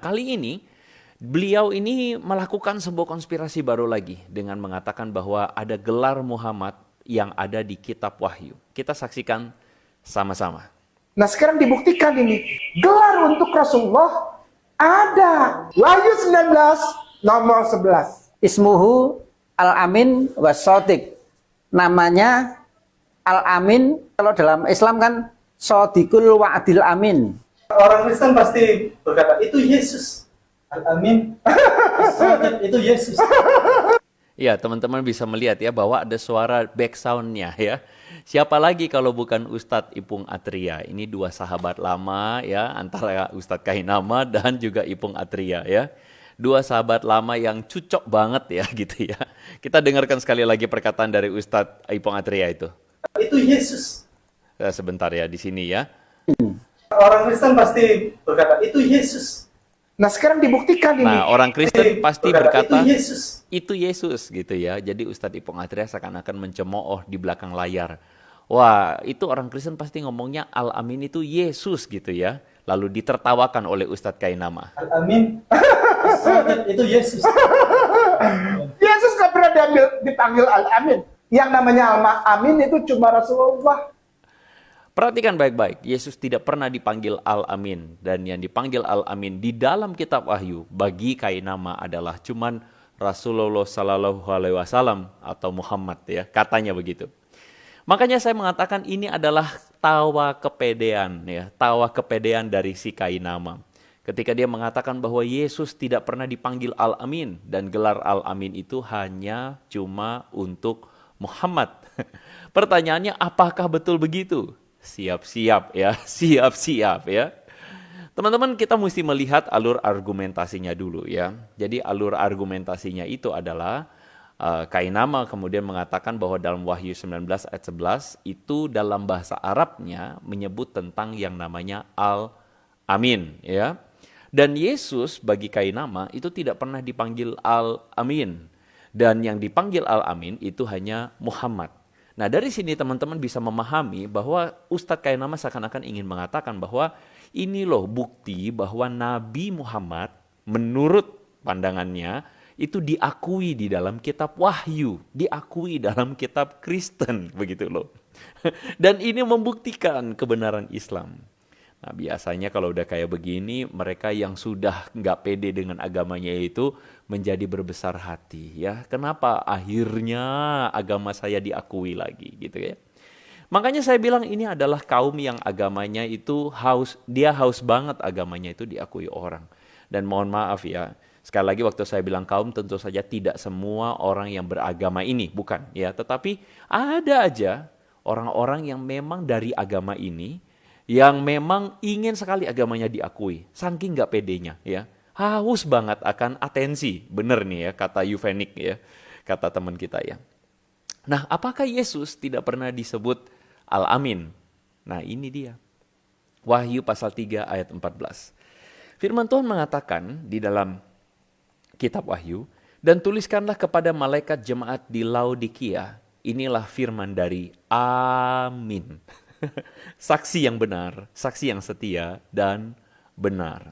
kali ini beliau ini melakukan sebuah konspirasi baru lagi dengan mengatakan bahwa ada gelar Muhammad yang ada di kitab Wahyu. Kita saksikan sama-sama. Nah sekarang dibuktikan ini, gelar untuk Rasulullah ada. Wahyu 19 nomor 11. Ismuhu Al-Amin was-Shadiq. Namanya Al-Amin, kalau dalam Islam kan Shadiqul Wa'dil Amin. Orang Kristen pasti berkata, itu Yesus. Al-Amin. Itu Yesus. Ya, teman-teman bisa melihat ya bahwa ada suara back sound-nya ya. Siapa lagi kalau bukan Ustadz Ipung Atria? Ini dua sahabat lama ya, antara Ustadz Kainama dan juga Ipung Atria ya. Dua sahabat lama yang cocok banget ya gitu ya. Kita dengarkan sekali lagi perkataan dari Ustadz Ipung Atria itu. Itu Yesus. Sebentar ya di sini ya. Orang Kristen pasti berkata, itu Yesus. Nah sekarang dibuktikan ini. Nah, orang Kristen pasti berkata, itu Yesus. Itu Yesus gitu ya. Jadi Ustadz Ipung Atria seakan-akan mencemooh di belakang layar. Wah, itu orang Kristen pasti ngomongnya Al-Amin itu Yesus gitu ya. Lalu ditertawakan oleh Ustadz Kainama. Al-Amin. Itu Yesus. Yesus gak pernah dipanggil Al-Amin. Yang namanya Al-Amin itu cuma Rasulullah. Perhatikan baik-baik, Yesus tidak pernah dipanggil Al-Amin. Dan yang dipanggil Al-Amin di dalam kitab Wahyu bagi Kainama adalah cuman Rasulullah Sallallahu Alaihi Wasallam atau Muhammad ya, katanya begitu. Makanya saya mengatakan ini adalah tawa kepedean ya, tawa kepedean dari si Kainama. Ketika dia mengatakan bahwa Yesus tidak pernah dipanggil Al-Amin dan gelar Al-Amin itu hanya cuma untuk Muhammad. Pertanyaannya apakah betul begitu? Siap-siap ya, siap-siap ya. Teman-teman, kita mesti melihat alur argumentasinya dulu ya. Jadi alur argumentasinya itu adalah Kainama kemudian mengatakan bahwa dalam Wahyu 19 ayat 11 itu dalam bahasa Arabnya menyebut tentang yang namanya Al-Amin ya. Dan Yesus bagi Kainama itu tidak pernah dipanggil Al-Amin. Dan yang dipanggil Al-Amin itu hanya Muhammad. Nah dari sini teman-teman bisa memahami bahwa Ustadz Kainama seakan-akan ingin mengatakan bahwa ini loh bukti bahwa Nabi Muhammad menurut pandangannya itu diakui di dalam kitab Wahyu, diakui dalam kitab Kristen, begitu loh. Dan ini membuktikan kebenaran Islam. Nah biasanya kalau udah kayak begini, mereka yang sudah nggak pede dengan agamanya itu menjadi berbesar hati ya. Kenapa akhirnya agama saya diakui lagi gitu ya. Makanya saya bilang ini adalah kaum yang agamanya itu haus banget agamanya itu diakui orang. Dan mohon maaf ya, sekali lagi waktu saya bilang kaum tentu saja tidak semua orang yang beragama ini, bukan ya. Tetapi ada aja orang-orang yang memang dari agama ini, yang memang ingin sekali agamanya diakui, saking nggak pedenya ya, haus banget akan atensi, bener nih ya kata Yuvenik ya, kata teman kita ya. Nah apakah Yesus tidak pernah disebut Al-Amin? Nah ini dia, Wahyu pasal 3 ayat 14. Firman Tuhan mengatakan di dalam kitab Wahyu, dan tuliskanlah kepada malaikat jemaat di Laodikia, inilah firman dari Amin. Saksi yang benar, saksi yang setia dan benar.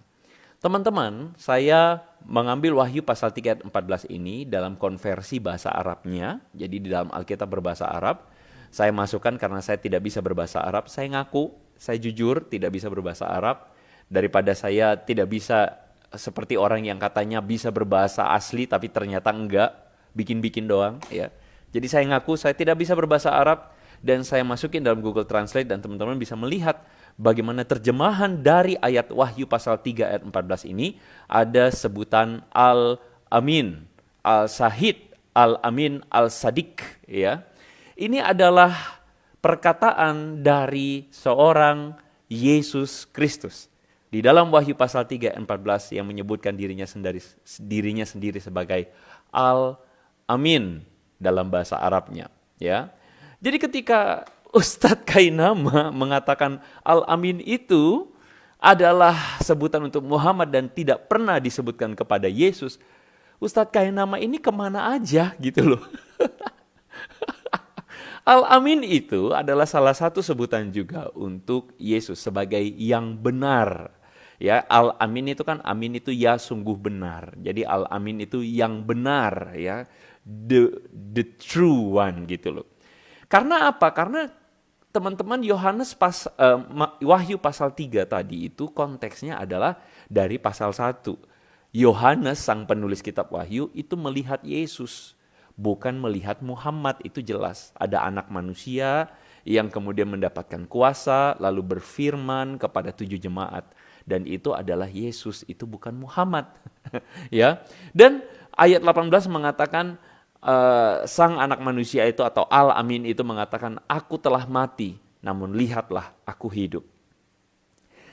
Teman-teman, saya mengambil Wahyu pasal 3 ayat 14 ini dalam konversi bahasa Arabnya. Jadi di dalam Alkitab berbahasa Arab, saya masukkan karena saya tidak bisa berbahasa Arab. Saya ngaku, saya jujur tidak bisa berbahasa Arab. Daripada saya tidak bisa seperti orang yang katanya bisa berbahasa asli tapi ternyata enggak, bikin-bikin doang ya. Jadi saya ngaku saya tidak bisa berbahasa Arab. Dan saya masukin dalam Google Translate dan teman-teman bisa melihat bagaimana terjemahan dari ayat Wahyu pasal 3 ayat 14 ini ada sebutan Al-Amin, Al-Sahid, Al-Amin, Al-Sadiq ya. Ini adalah perkataan dari seorang Yesus Kristus. Di dalam Wahyu pasal 3 ayat 14 yang menyebutkan dirinya sendiri sebagai Al-Amin dalam bahasa Arabnya ya. Jadi ketika Ustadz Kainama mengatakan Al-Amin itu adalah sebutan untuk Muhammad dan tidak pernah disebutkan kepada Yesus, Ustadz Kainama ini kemana aja gitu loh. Al-Amin itu adalah salah satu sebutan juga untuk Yesus sebagai yang benar, Ya, Al-Amin itu kan, amin itu ya sungguh benar. Jadi Al-Amin itu yang benar, ya. The true one gitu loh. Karena apa? Karena teman-teman Wahyu pasal 3 tadi itu konteksnya adalah dari pasal 1. Yohanes sang penulis kitab Wahyu itu melihat Yesus, bukan melihat Muhammad, itu jelas. Ada anak manusia yang kemudian mendapatkan kuasa lalu berfirman kepada 7 jemaat. Dan itu adalah Yesus, itu bukan Muhammad. Ya. Dan ayat 18 mengatakan sang anak manusia itu atau Al-Amin itu mengatakan, aku telah mati, namun lihatlah aku hidup.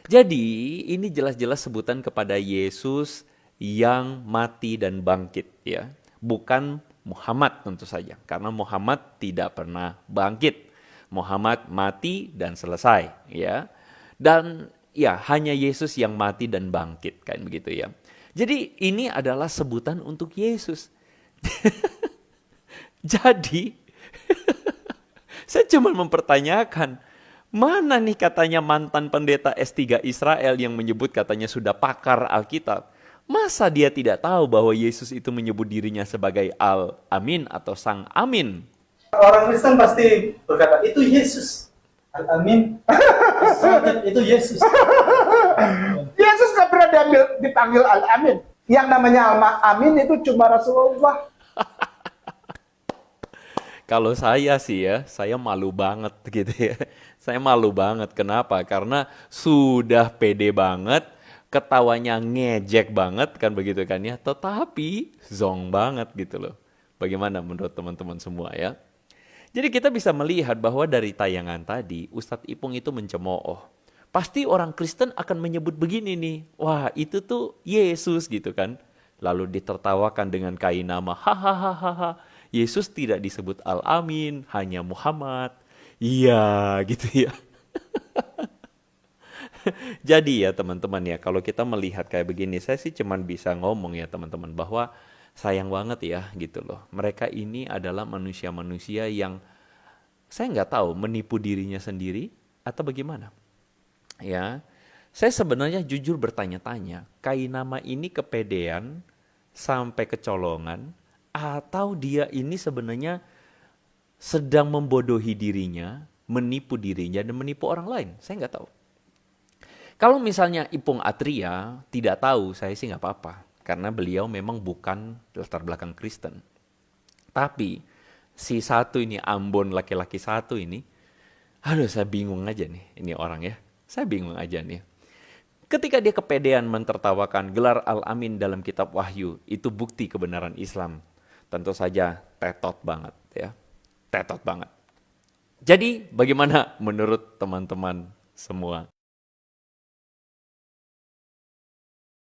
Jadi ini jelas-jelas sebutan kepada Yesus yang mati dan bangkit, ya. Bukan Muhammad tentu saja, karena Muhammad tidak pernah bangkit. Muhammad mati dan selesai, ya. Dan ya, hanya Yesus yang mati dan bangkit, kan begitu ya. Jadi ini adalah sebutan untuk Yesus. Jadi saya cuma mempertanyakan, mana nih katanya mantan pendeta S3 Israel yang menyebut katanya sudah pakar Alkitab. Masa dia tidak tahu bahwa Yesus itu menyebut dirinya sebagai Al-Amin atau Sang Amin? Orang Kristen pasti berkata, itu Yesus. Al-Amin. Itu Yesus. Yesus nggak pernah dipanggil Al-Amin. Yang namanya Al-Amin itu cuma Rasulullah. Kalau saya sih ya, saya malu banget gitu ya. Saya malu banget, kenapa? Karena sudah pede banget, ketawanya ngejek banget kan begitu kan ya. Tetapi zong banget gitu loh. Bagaimana menurut teman-teman semua ya? Jadi kita bisa melihat bahwa dari tayangan tadi, Ustadz Ipung itu mencemooh. Pasti orang Kristen akan menyebut begini nih, wah itu tuh Yesus gitu kan. Lalu ditertawakan dengan kain nama, hahaha. Yesus tidak disebut Al-Amin, hanya Muhammad. Iya gitu ya. Jadi ya teman-teman ya, kalau kita melihat kayak begini, saya sih cuman bisa ngomong ya teman-teman, bahwa sayang banget ya gitu loh. Mereka ini adalah manusia-manusia yang saya nggak tahu menipu dirinya sendiri atau bagaimana. Ya, saya sebenarnya jujur bertanya-tanya, Kainama ini kepedean sampai kecolongan, atau dia ini sebenarnya sedang membodohi dirinya, menipu dirinya dan menipu orang lain. Saya nggak tahu. Kalau misalnya Ipung Atria tidak tahu, saya sih nggak apa-apa. Karena beliau memang bukan latar belakang Kristen. Tapi si satu ini, Ambon laki-laki satu ini, aduh saya bingung aja nih ini orang ya. Saya bingung aja nih. Ketika dia kepedean mentertawakan gelar Al-Amin dalam kitab Wahyu, itu bukti kebenaran Islam. Tentu saja tetot banget ya. Tetot banget. Jadi bagaimana menurut teman-teman semua?